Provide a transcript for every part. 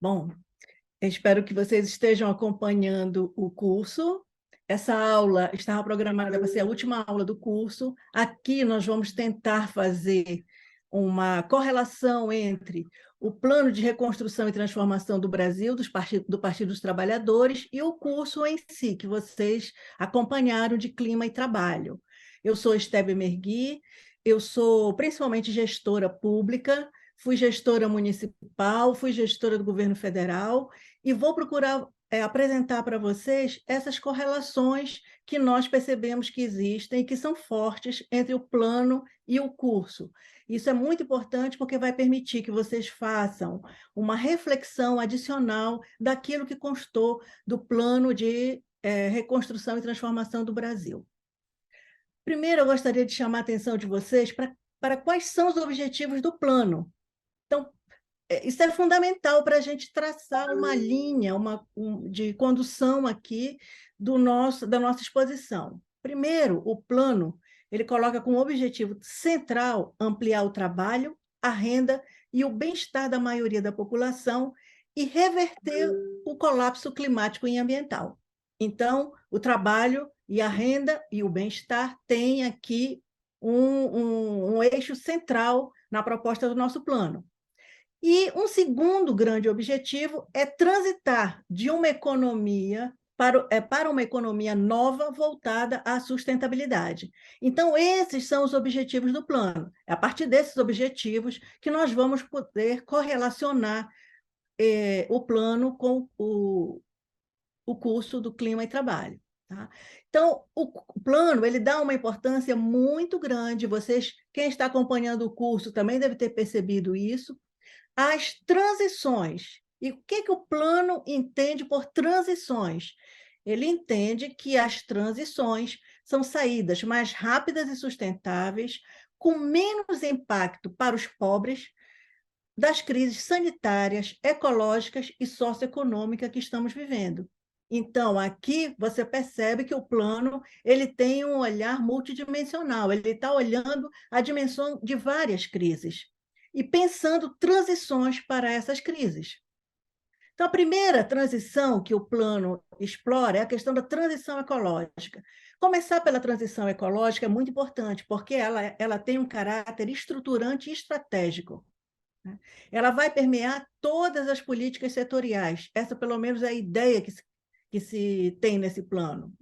Bom, eu espero que vocês estejam acompanhando o curso. Essa aula estava programada para ser a última aula do curso. Aqui nós vamos tentar fazer uma correlação entre o plano de reconstrução e transformação do Brasil, do Partido dos Trabalhadores, e o curso em si, que vocês acompanharam de Clima e Trabalho. Eu sou Estebe Mergui, eu sou principalmente gestora pública, fui gestora municipal, fui gestora do governo federal, e vou procurar apresentar para vocês essas correlações que nós percebemos que existem e que são fortes entre o plano e o curso. Isso é muito importante porque vai permitir que vocês façam uma reflexão adicional daquilo que constou do plano de reconstrução e transformação do Brasil. Primeiro, eu gostaria de chamar a atenção de vocês para quais são os objetivos do plano. Então, isso é fundamental para a gente traçar uma linha de condução aqui da nossa exposição. Primeiro, o plano ele coloca como objetivo central ampliar o trabalho, a renda e o bem-estar da maioria da população e reverter o colapso climático e ambiental. Então, o trabalho e a renda e o bem-estar têm aqui um eixo central na proposta do nosso plano. E um segundo grande objetivo é transitar de uma economia para uma economia nova voltada à sustentabilidade. Então, esses são os objetivos do plano. É a partir desses objetivos que nós vamos poder correlacionar o plano com o curso do Clima e Trabalho. Tá? Então, o plano ele dá uma importância muito grande. Quem está acompanhando o curso também deve ter percebido isso. As transições. E o que o plano entende por transições? Ele entende que as transições são saídas mais rápidas e sustentáveis, com menos impacto para os pobres, das crises sanitárias, ecológicas e socioeconômicas que estamos vivendo. Então, aqui você percebe que o plano ele tem um olhar multidimensional, ele está olhando a dimensão de várias crises e pensando transições para essas crises. Então, a primeira transição que o plano explora é a questão da transição ecológica. Começar pela transição ecológica é muito importante, porque ela tem um caráter estruturante e estratégico. Ela vai permear todas as políticas setoriais. Essa, pelo menos, é a ideia que se tem nesse plano.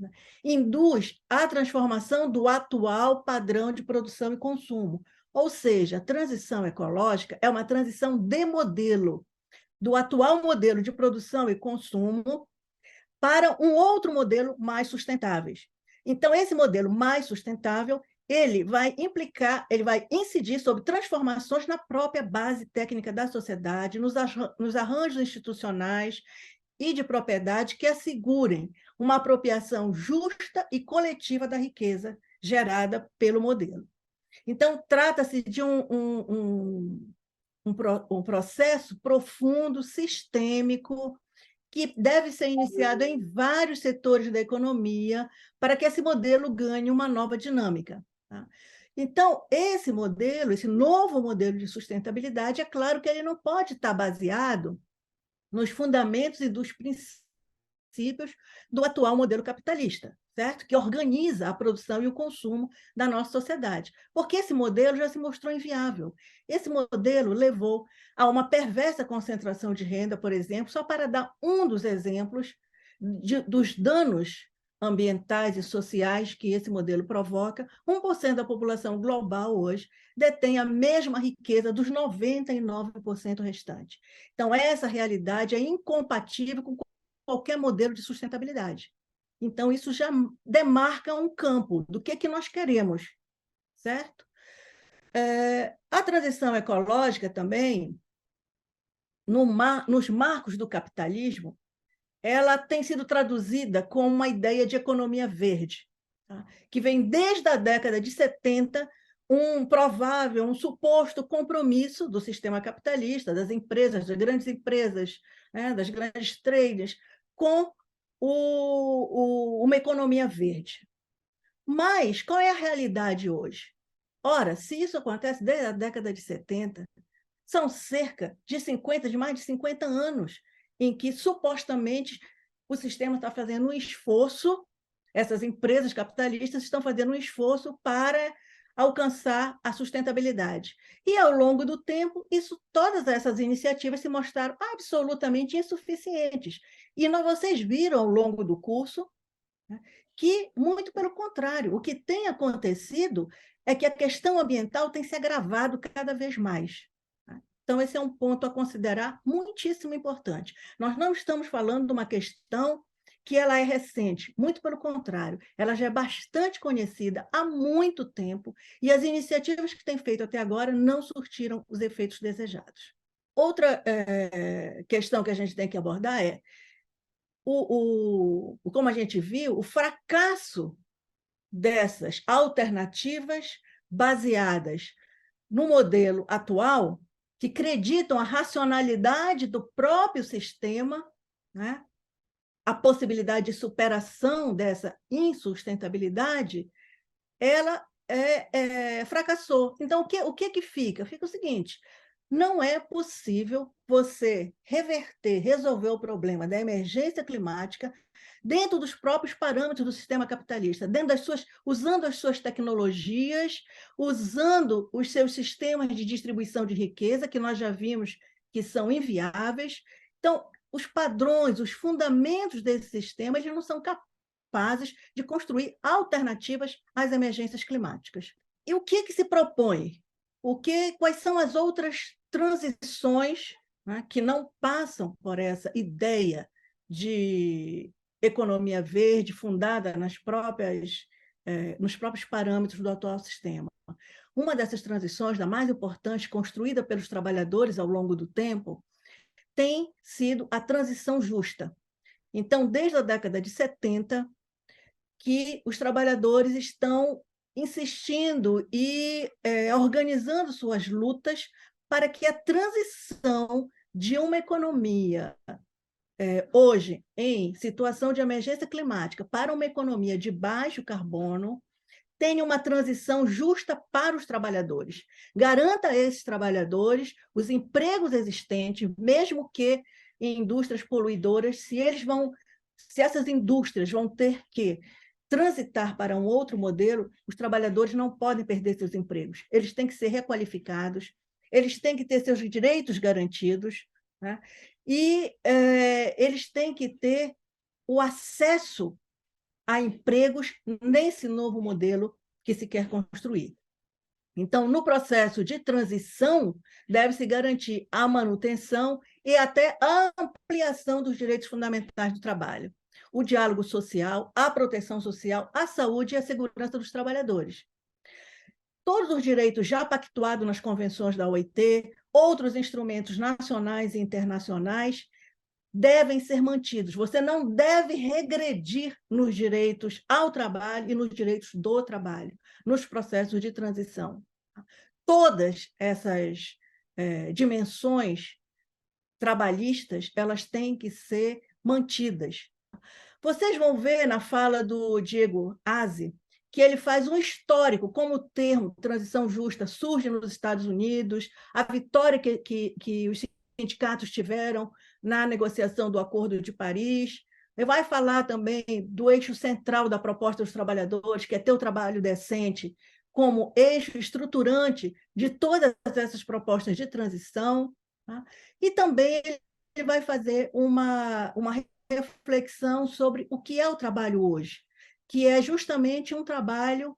Induz a transformação do atual padrão de produção e consumo. Ou seja, a transição ecológica é uma transição de modelo, do atual modelo de produção e consumo para um outro modelo mais sustentável. Então, esse modelo mais sustentável ele vai incidir sobre transformações na própria base técnica da sociedade, nos arranjos institucionais e de propriedade que assegurem uma apropriação justa e coletiva da riqueza gerada pelo modelo. Então, trata-se de um processo profundo, sistêmico, que deve ser iniciado em vários setores da economia para que esse modelo ganhe uma nova dinâmica. Tá? Então, esse novo modelo de sustentabilidade, é claro que ele não pode estar baseado nos fundamentos e dos princípios do atual modelo capitalista, certo? Que organiza a produção e o consumo da nossa sociedade. Porque esse modelo já se mostrou inviável. Esse modelo levou a uma perversa concentração de renda, por exemplo, só para dar um dos exemplos dos danos ambientais e sociais que esse modelo provoca. 1% da população global hoje detém a mesma riqueza dos 99% restantes. Então, essa realidade é incompatível com qualquer modelo de sustentabilidade. Então, isso já demarca um campo do que nós queremos, certo? A transição ecológica também, nos marcos do capitalismo, ela tem sido traduzida como uma ideia de economia verde, tá? Que vem desde a década de 70, um suposto compromisso do sistema capitalista, das empresas, das grandes empresas, né, das grandes traders, com uma economia verde. Mas qual é a realidade hoje? Ora, se isso acontece desde a década de 70, são cerca de mais de 50 anos, em que supostamente o sistema está fazendo um esforço, essas empresas capitalistas estão fazendo um esforço para alcançar a sustentabilidade. E, ao longo do tempo, todas essas iniciativas se mostraram absolutamente insuficientes. E vocês viram, ao longo do curso, né, que, muito pelo contrário, o que tem acontecido é que a questão ambiental tem se agravado cada vez mais. Então, esse é um ponto a considerar muitíssimo importante. Nós não estamos falando de uma questão que ela é recente, muito pelo contrário, ela já é bastante conhecida há muito tempo e as iniciativas que têm feito até agora não surtiram os efeitos desejados. Outra questão que a gente tem que abordar é, como a gente viu, o fracasso dessas alternativas baseadas no modelo atual, que acreditam a racionalidade do próprio sistema, né? A possibilidade de superação dessa insustentabilidade, ela fracassou. Então, o que fica? Fica o seguinte: não é possível você resolver o problema da emergência climática dentro dos próprios parâmetros do sistema capitalista, usando as suas tecnologias, usando os seus sistemas de distribuição de riqueza, que nós já vimos que são inviáveis. Então, os padrões, os fundamentos desse sistema, eles não são capazes de construir alternativas às emergências climáticas. E o que se propõe? Quais são as outras transições, né, que não passam por essa ideia de economia verde fundada nos próprios parâmetros do atual sistema? Uma dessas transições, da mais importante, construída pelos trabalhadores ao longo do tempo, tem sido a transição justa. Então, desde a década de 70, que os trabalhadores estão insistindo e organizando suas lutas para que a transição de uma economia hoje em situação de emergência climática para uma economia de baixo carbono tenha uma transição justa para os trabalhadores. Garanta a esses trabalhadores os empregos existentes, mesmo que em indústrias poluidoras, se essas indústrias vão ter que transitar para um outro modelo, os trabalhadores não podem perder seus empregos. Eles têm que ser requalificados, eles têm que ter seus direitos garantidos, né? E eles têm que ter o acesso a empregos nesse novo modelo que se quer construir. Então, no processo de transição, deve-se garantir a manutenção e até a ampliação dos direitos fundamentais do trabalho, o diálogo social, a proteção social, a saúde e a segurança dos trabalhadores. Todos os direitos já pactuados nas convenções da OIT, outros instrumentos nacionais e internacionais, devem ser mantidos. Você não deve regredir nos direitos ao trabalho e nos direitos do trabalho, nos processos de transição. Todas essas dimensões trabalhistas, elas têm que ser mantidas. Vocês vão ver na fala do Diego Aze que ele faz um histórico, como o termo transição justa surge nos Estados Unidos, a vitória que os sindicatos tiveram na negociação do Acordo de Paris. Ele vai falar também do eixo central da proposta dos trabalhadores, que é ter o trabalho decente, como eixo estruturante de todas essas propostas de transição. Tá? E também ele vai fazer uma reflexão sobre o que é o trabalho hoje, que é justamente um trabalho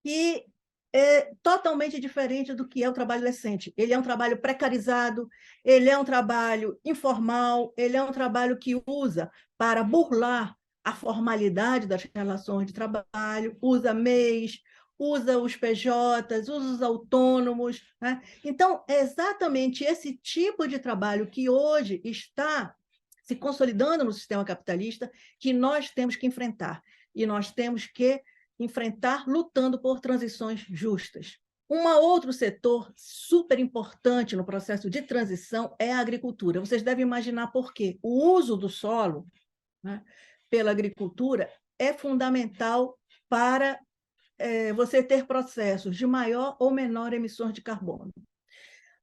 que é totalmente diferente do que é o trabalho decente. Ele é um trabalho precarizado, ele é um trabalho informal, ele é um trabalho que usa para burlar a formalidade das relações de trabalho, usa MEIs, usa os PJs, usa os autônomos, né? Então, é exatamente esse tipo de trabalho que hoje está se consolidando no sistema capitalista que nós temos que enfrentar. E nós temos que enfrentar lutando por transições justas. Um outro setor super importante no processo de transição é a agricultura. Vocês devem imaginar por quê. O uso do solo, né, pela agricultura é fundamental para você ter processos de maior ou menor emissões de carbono.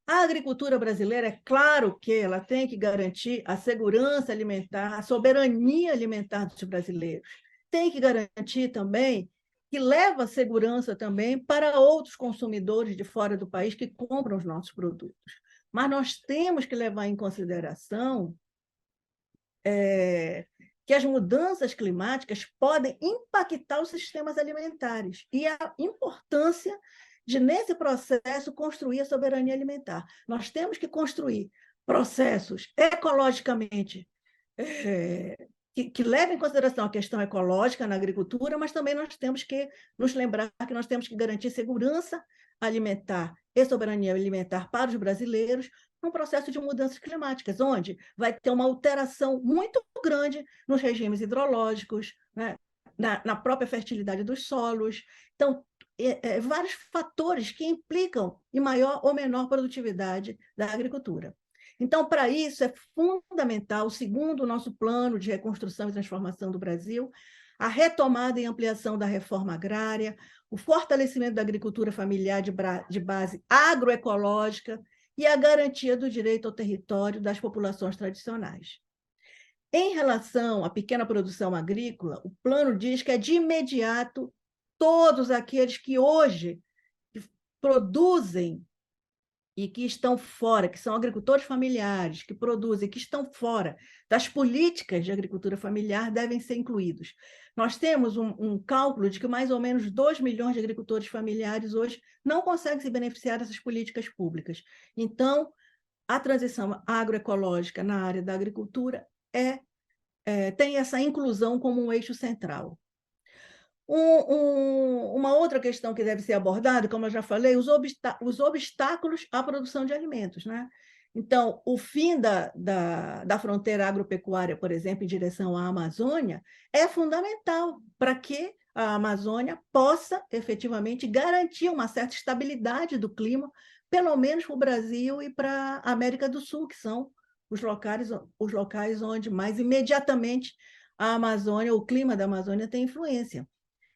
A agricultura brasileira, é claro que ela tem que garantir a segurança alimentar, a soberania alimentar dos brasileiros. Tem que garantir também que leva segurança também para outros consumidores de fora do país que compram os nossos produtos. Mas nós temos que levar em consideração que as mudanças climáticas podem impactar os sistemas alimentares e a importância de, nesse processo, construir a soberania alimentar. Nós temos que construir processos ecologicamente que levem em consideração a questão ecológica na agricultura, mas também nós temos que nos lembrar que nós temos que garantir segurança alimentar e soberania alimentar para os brasileiros num processo de mudanças climáticas, onde vai ter uma alteração muito grande nos regimes hidrológicos, né? na própria fertilidade dos solos. Então, vários fatores que implicam em maior ou menor produtividade da agricultura. Então, para isso, é fundamental, segundo o nosso plano de reconstrução e transformação do Brasil, a retomada e ampliação da reforma agrária, o fortalecimento da agricultura familiar de base agroecológica e a garantia do direito ao território das populações tradicionais. Em relação à pequena produção agrícola, o plano diz que é de imediato todos aqueles que hoje produzem e que estão fora, que são agricultores familiares, que produzem, que estão fora das políticas de agricultura familiar, devem ser incluídos. Nós temos um cálculo de que mais ou menos 2 milhões de agricultores familiares hoje não conseguem se beneficiar dessas políticas públicas. Então, a transição agroecológica na área da agricultura tem essa inclusão como um eixo central. Uma outra questão que deve ser abordada, como eu já falei, os obstáculos à produção de alimentos, né? Então, o fim da fronteira agropecuária, por exemplo, em direção à Amazônia, é fundamental para que a Amazônia possa efetivamente garantir uma certa estabilidade do clima, pelo menos para o Brasil e para a América do Sul, que são os locais onde mais imediatamente a Amazônia, o clima da Amazônia tem influência.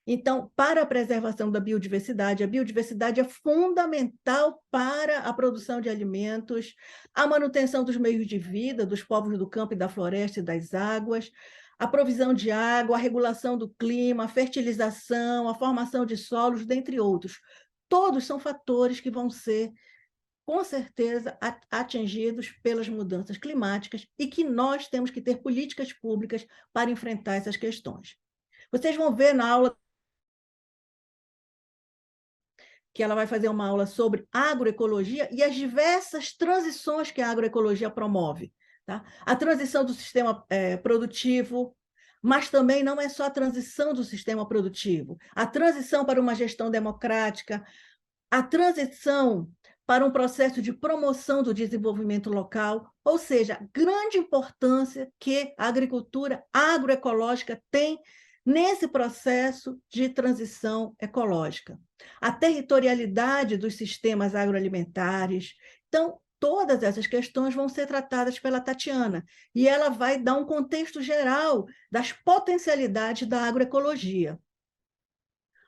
Então, para a preservação da biodiversidade, a biodiversidade é fundamental para a produção de alimentos, a manutenção dos meios de vida dos povos do campo e da floresta e das águas, a provisão de água, a regulação do clima, a fertilização, a formação de solos, dentre outros. Todos são fatores que vão ser, com certeza, atingidos pelas mudanças climáticas e que nós temos que ter políticas públicas para enfrentar essas questões. Vocês vão ver na aula que ela vai fazer uma aula sobre agroecologia e as diversas transições que a agroecologia promove. Tá? A transição do sistema produtivo, mas também não é só a transição do sistema produtivo, a transição para uma gestão democrática, a transição para um processo de promoção do desenvolvimento local, ou seja, grande importância que a agricultura agroecológica tem nesse processo de transição ecológica. A territorialidade dos sistemas agroalimentares. Então, todas essas questões vão ser tratadas pela Tatiana, e ela vai dar um contexto geral das potencialidades da agroecologia.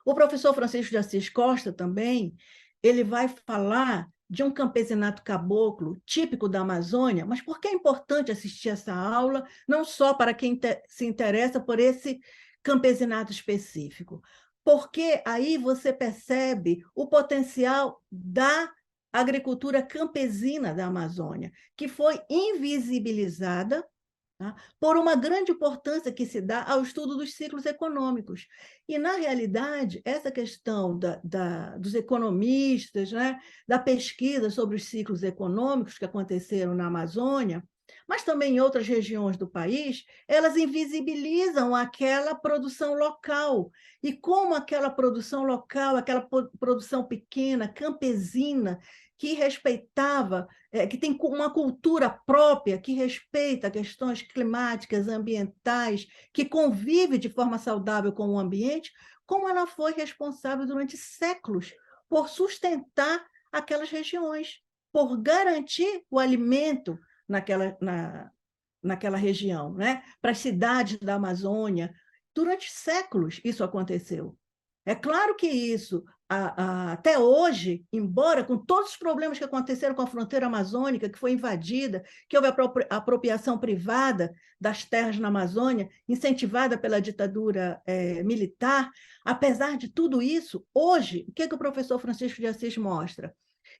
O professor Francisco de Assis Costa também, ele vai falar de um campesinato caboclo típico da Amazônia, mas por que é importante assistir essa aula, não só para quem se interessa por esse campesinato específico, porque aí você percebe o potencial da agricultura campesina da Amazônia, que foi invisibilizada, tá? Por uma grande importância que se dá ao estudo dos ciclos econômicos. E, na realidade, essa questão dos economistas, né, da pesquisa sobre os ciclos econômicos que aconteceram na Amazônia, mas também em outras regiões do país, elas invisibilizam aquela produção local. E como aquela produção local, aquela produção pequena, campesina, que respeitava, que tem uma cultura própria, que respeita questões climáticas, ambientais, que convive de forma saudável com o ambiente, como ela foi responsável durante séculos por sustentar aquelas regiões, por garantir o alimento naquela região, né? Para as cidades da Amazônia. Durante séculos isso aconteceu. É claro que isso, até hoje, embora com todos os problemas que aconteceram com a fronteira amazônica, que foi invadida, que houve apropriação privada das terras na Amazônia, incentivada pela ditadura militar, apesar de tudo isso, hoje, o que o professor Francisco de Assis mostra?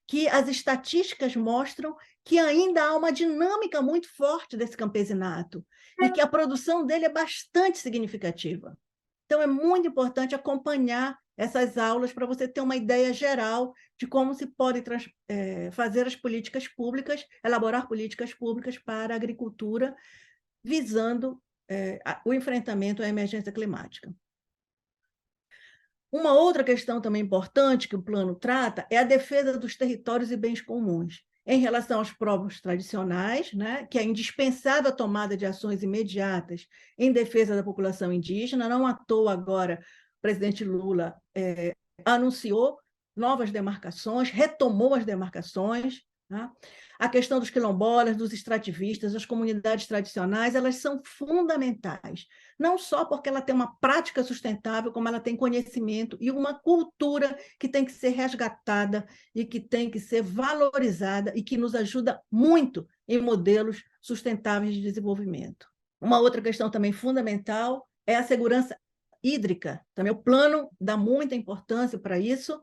Que as estatísticas mostram que ainda há uma dinâmica muito forte desse campesinato e que a produção dele é bastante significativa. Então, é muito importante acompanhar essas aulas para você ter uma ideia geral de como se pode fazer as políticas públicas, elaborar políticas públicas para a agricultura, visando o enfrentamento à emergência climática. Uma outra questão também importante que o plano trata é a defesa dos territórios e bens comuns, em relação aos povos tradicionais, né, que é indispensável a tomada de ações imediatas em defesa da população indígena. Não à toa agora o presidente Lula anunciou novas demarcações, retomou as demarcações, né? A questão dos quilombolas, dos extrativistas, das comunidades tradicionais, elas são fundamentais, não só porque ela tem uma prática sustentável, como ela tem conhecimento e uma cultura que tem que ser resgatada e que tem que ser valorizada e que nos ajuda muito em modelos sustentáveis de desenvolvimento. Uma outra questão também fundamental é a segurança hídrica. Também o plano dá muita importância para isso.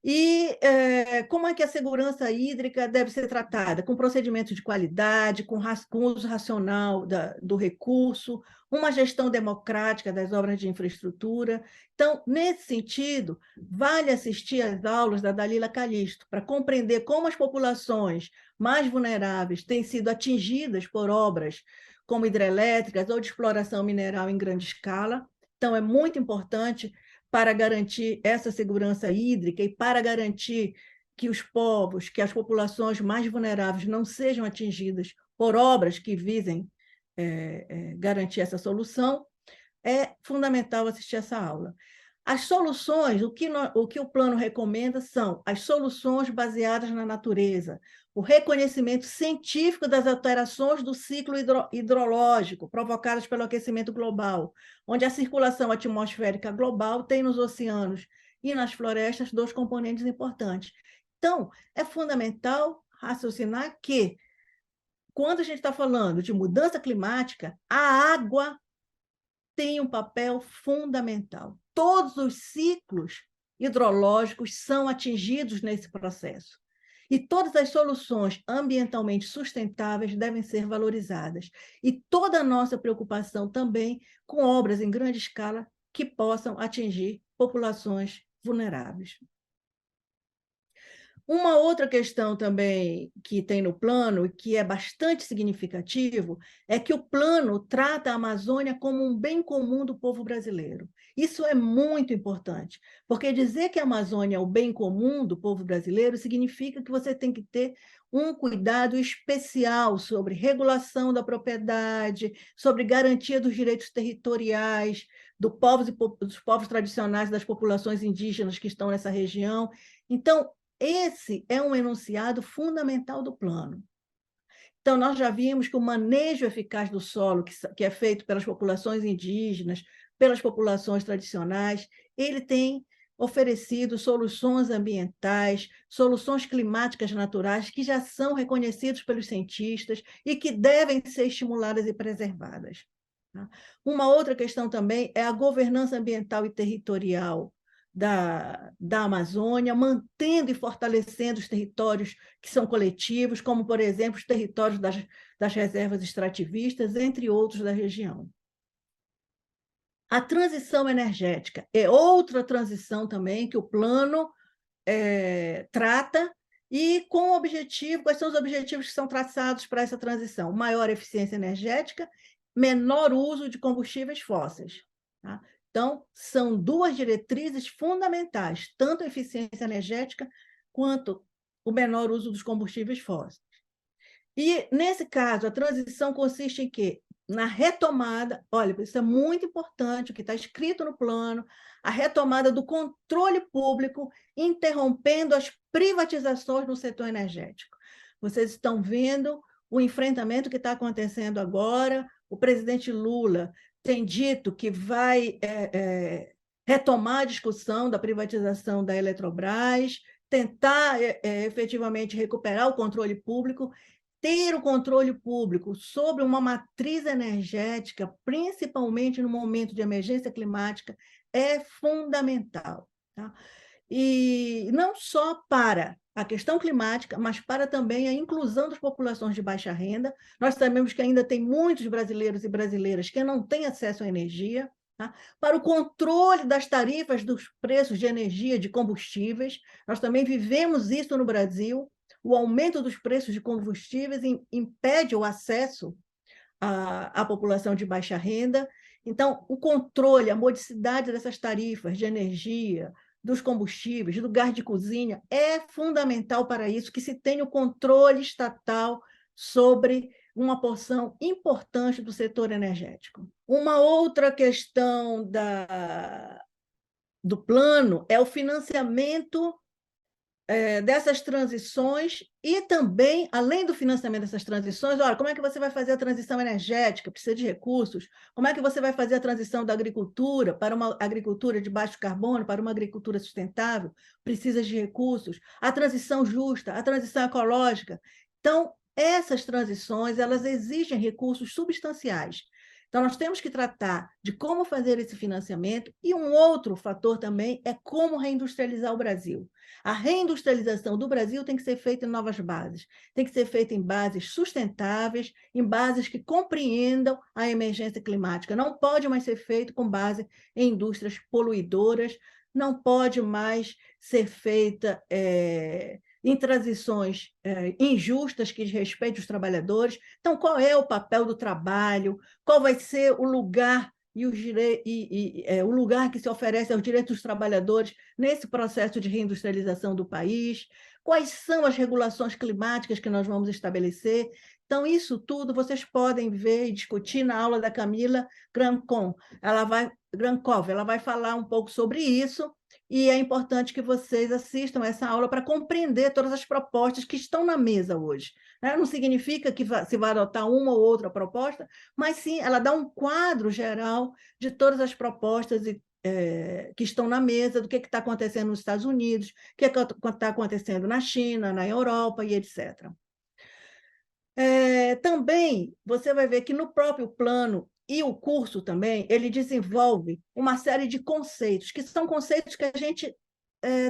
E como é que a segurança hídrica deve ser tratada? Com procedimentos de qualidade, com uso racional do recurso, uma gestão democrática das obras de infraestrutura. Então, nesse sentido, vale assistir às aulas da Dalila Calixto para compreender como as populações mais vulneráveis têm sido atingidas por obras como hidrelétricas ou de exploração mineral em grande escala. Então, é muito importante para garantir essa segurança hídrica e para garantir que os povos, que as populações mais vulneráveis não sejam atingidas por obras que visem garantir essa solução, é fundamental assistir essa aula. As soluções, o que o plano recomenda são as soluções baseadas na natureza, o reconhecimento científico das alterações do ciclo hidrológico provocadas pelo aquecimento global, onde a circulação atmosférica global tem nos oceanos e nas florestas dois componentes importantes. Então, é fundamental raciocinar que, quando a gente está falando de mudança climática, a água tem um papel fundamental. Todos os ciclos hidrológicos são atingidos nesse processo. E todas as soluções ambientalmente sustentáveis devem ser valorizadas. E toda a nossa preocupação também com obras em grande escala que possam atingir populações vulneráveis. Uma outra questão também que tem no plano, e que é bastante significativo, é que o plano trata a Amazônia como um bem comum do povo brasileiro. Isso é muito importante, porque dizer que a Amazônia é o bem comum do povo brasileiro significa que você tem que ter um cuidado especial sobre regulação da propriedade, sobre garantia dos direitos territoriais dos povos tradicionais, das populações indígenas que estão nessa região. Então, esse é um enunciado fundamental do plano. Então, nós já vimos que o manejo eficaz do solo, que é feito pelas populações indígenas, pelas populações tradicionais, ele tem oferecido soluções ambientais, soluções climáticas naturais, que já são reconhecidos pelos cientistas e que devem ser estimuladas e preservadas. Uma outra questão também é a governança ambiental e territorial da Amazônia, mantendo e fortalecendo os territórios que são coletivos, como, por exemplo, os territórios das reservas extrativistas, entre outros da região. A transição energética é outra transição também que o plano trata, e com o objetivo, quais são os objetivos que são traçados para essa transição? Maior eficiência energética, menor uso de combustíveis fósseis. Tá? Então, são duas diretrizes fundamentais, tanto a eficiência energética quanto o menor uso dos combustíveis fósseis. E, nesse caso, a transição consiste em quê? Na retomada, olha, isso é muito importante, o que está escrito no plano, a retomada do controle público, interrompendo as privatizações no setor energético. Vocês estão vendo o enfrentamento que está acontecendo agora. O presidente Lula tem dito que vai retomar a discussão da privatização da Eletrobras, tentar efetivamente recuperar o controle público, ter o controle público sobre uma matriz energética, principalmente no momento de emergência climática, é fundamental. Tá? E não só para a questão climática, mas para também a inclusão das populações de baixa renda. Nós sabemos que ainda tem muitos brasileiros e brasileiras que não têm acesso à energia, tá? Para o controle das tarifas dos preços de energia, de combustíveis. Nós também vivemos isso no Brasil. O aumento dos preços de combustíveis impede o acesso à população de baixa renda. Então, o controle, a modicidade dessas tarifas de energia, dos combustíveis, do gás de cozinha, é fundamental para isso, que se tenha o controle estatal sobre uma porção importante do setor energético. Uma outra questão do plano é o financiamento dessas transições e também, além do financiamento dessas transições, olha, como é que você vai fazer a transição energética? Precisa de recursos. Como é que você vai fazer a transição da agricultura para uma agricultura de baixo carbono, para uma agricultura sustentável? Precisa de recursos. A transição justa, a transição ecológica. Então, essas transições, elas exigem recursos substanciais. Então, nós temos que tratar de como fazer esse financiamento, e um outro fator também é como reindustrializar o Brasil. A reindustrialização do Brasil tem que ser feita em novas bases, tem que ser feita em bases sustentáveis, em bases que compreendam a emergência climática. Não pode mais ser feito com base em indústrias poluidoras, não pode mais ser feita em transições injustas que respeitem os trabalhadores. Então, qual é o papel do trabalho? Qual vai ser o lugar o lugar que se oferece aos direitos dos trabalhadores nesse processo de reindustrialização do país? Quais são as regulações climáticas que nós vamos estabelecer? Então, isso tudo vocês podem ver e discutir na aula da Camila Grankov. Ela vai falar um pouco sobre isso, e é importante que vocês assistam essa aula para compreender todas as propostas que estão na mesa hoje. Não significa que se vai adotar uma ou outra proposta, mas sim, ela dá um quadro geral de todas as propostas que estão na mesa, do que está acontecendo nos Estados Unidos, o que está acontecendo na China, na Europa e etc. Também você vai ver que no próprio plano e o curso também, ele desenvolve uma série de conceitos, que são conceitos que a gente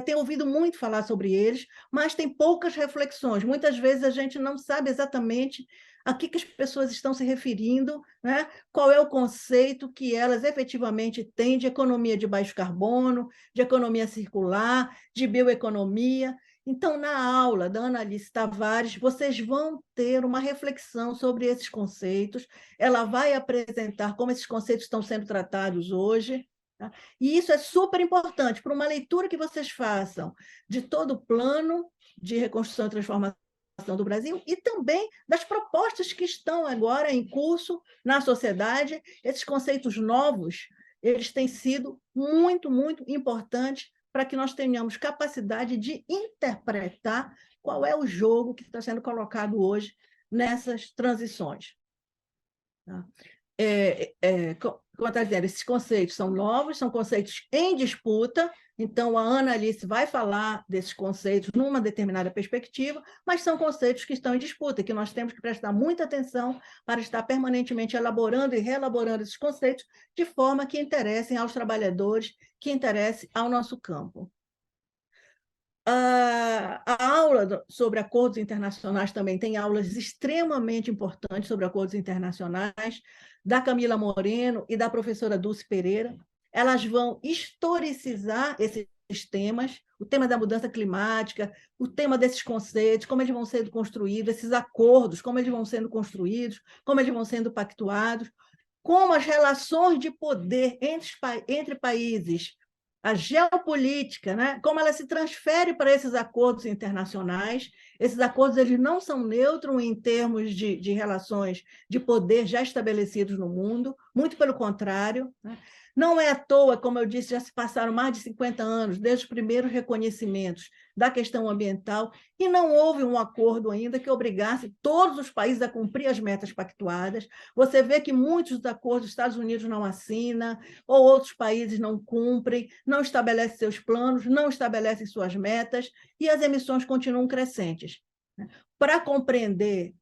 tem ouvido muito falar sobre eles, mas tem poucas reflexões. Muitas vezes a gente não sabe exatamente a que as pessoas estão se referindo, né? Qual é o conceito que elas efetivamente têm de economia de baixo carbono, de economia circular, de bioeconomia. Então, na aula da Analice Tavares, vocês vão ter uma reflexão sobre esses conceitos. Ela vai apresentar como esses conceitos estão sendo tratados hoje. Tá? E isso é super importante para uma leitura que vocês façam de todo o plano de reconstrução e transformação do Brasil e também das propostas que estão agora em curso na sociedade. Esses conceitos novos, eles têm sido muito, muito importantes para que nós tenhamos capacidade de interpretar qual é o jogo que está sendo colocado hoje nessas transições. Tá? Como eu estava dizendo, esses conceitos são novos, são conceitos em disputa, então a Ana Alice vai falar desses conceitos numa determinada perspectiva, mas são conceitos que estão em disputa, que nós temos que prestar muita atenção para estar permanentemente elaborando e reelaborando esses conceitos de forma que interessem aos trabalhadores, que interessem ao nosso campo. A aula sobre acordos internacionais também tem aulas extremamente importantes sobre acordos internacionais, da Camila Moreno e da professora Dulce Pereira. Elas vão historicizar esses temas, o tema da mudança climática, o tema desses conceitos, como eles vão sendo construídos, esses acordos, como eles vão sendo construídos, como eles vão sendo pactuados, como as relações de poder entre países, a geopolítica, né? Como ela se transfere para esses acordos internacionais. Esses acordos eles não são neutros em termos de relações de poder já estabelecidos no mundo, muito pelo contrário, né? Não é à toa, como eu disse, já se passaram mais de 50 anos desde os primeiros reconhecimentos da questão ambiental e não houve um acordo ainda que obrigasse todos os países a cumprir as metas pactuadas. Você vê que muitos dos acordos os Estados Unidos não assinam, ou outros países não cumprem, não estabelecem seus planos, não estabelecem suas metas, e as emissões continuam crescentes. Para compreender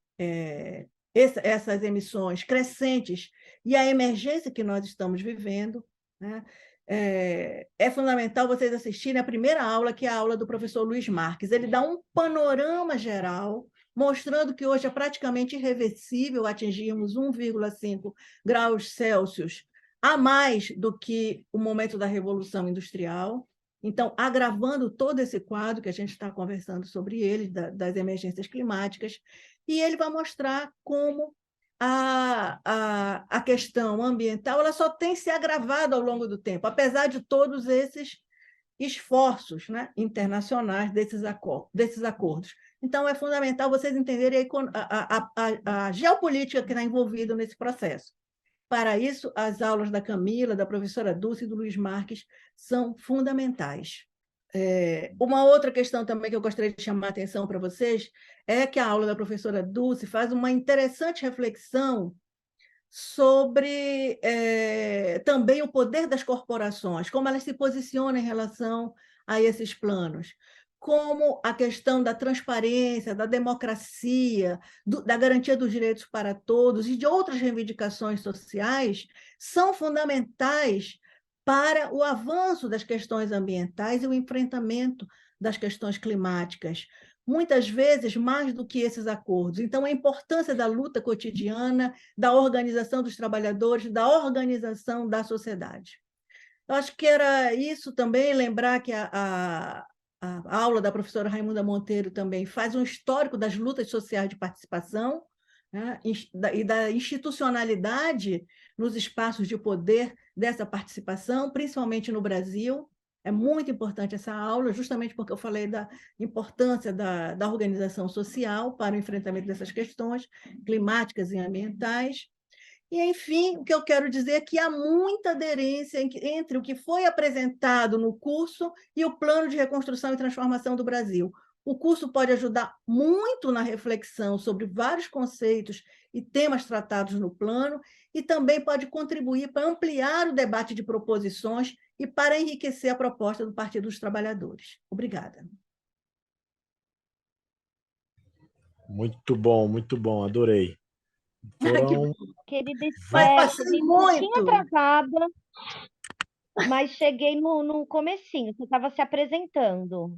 essas emissões crescentes e a emergência que nós estamos vivendo, né, é fundamental vocês assistirem a primeira aula, que é a aula do professor Luiz Marques. Ele dá um panorama geral, mostrando que hoje é praticamente irreversível atingirmos 1,5 graus Celsius a mais do que o momento da Revolução Industrial. Então, agravando todo esse quadro que a gente está conversando sobre ele, das emergências climáticas, e ele vai mostrar como a questão ambiental ela só tem se agravado ao longo do tempo, apesar de todos esses esforços, né, internacionais desses acordos. Então, é fundamental vocês entenderem a geopolítica que está envolvida nesse processo. Para isso, as aulas da Camila, da professora Dulce e do Luiz Marques são fundamentais. Uma outra questão também que eu gostaria de chamar a atenção para vocês é que a aula da professora Dulce faz uma interessante reflexão sobre também o poder das corporações, como elas se posicionam em relação a esses planos, como a questão da transparência, da democracia, da garantia dos direitos para todos e de outras reivindicações sociais são fundamentais para o avanço das questões ambientais e o enfrentamento das questões climáticas, muitas vezes mais do que esses acordos. Então, a importância da luta cotidiana, da organização dos trabalhadores, da organização da sociedade. Eu acho que era isso também, lembrar que a aula da professora Raimunda Monteiro também faz um histórico das lutas sociais de participação, né, e da institucionalidade nos espaços de poder dessa participação, principalmente no Brasil. É muito importante essa aula, justamente porque eu falei da importância da organização social para o enfrentamento dessas questões climáticas e ambientais. E, enfim, o que eu quero dizer é que há muita aderência entre o que foi apresentado no curso e o Plano de Reconstrução e Transformação do Brasil. O curso pode ajudar muito na reflexão sobre vários conceitos e temas tratados no plano e também pode contribuir para ampliar o debate de proposições e para enriquecer a proposta do Partido dos Trabalhadores. Obrigada. Muito bom, adorei. Foram... Querida Mas Esther, passei um pouquinho muito. atrasada, mas cheguei no comecinho, você estava se apresentando.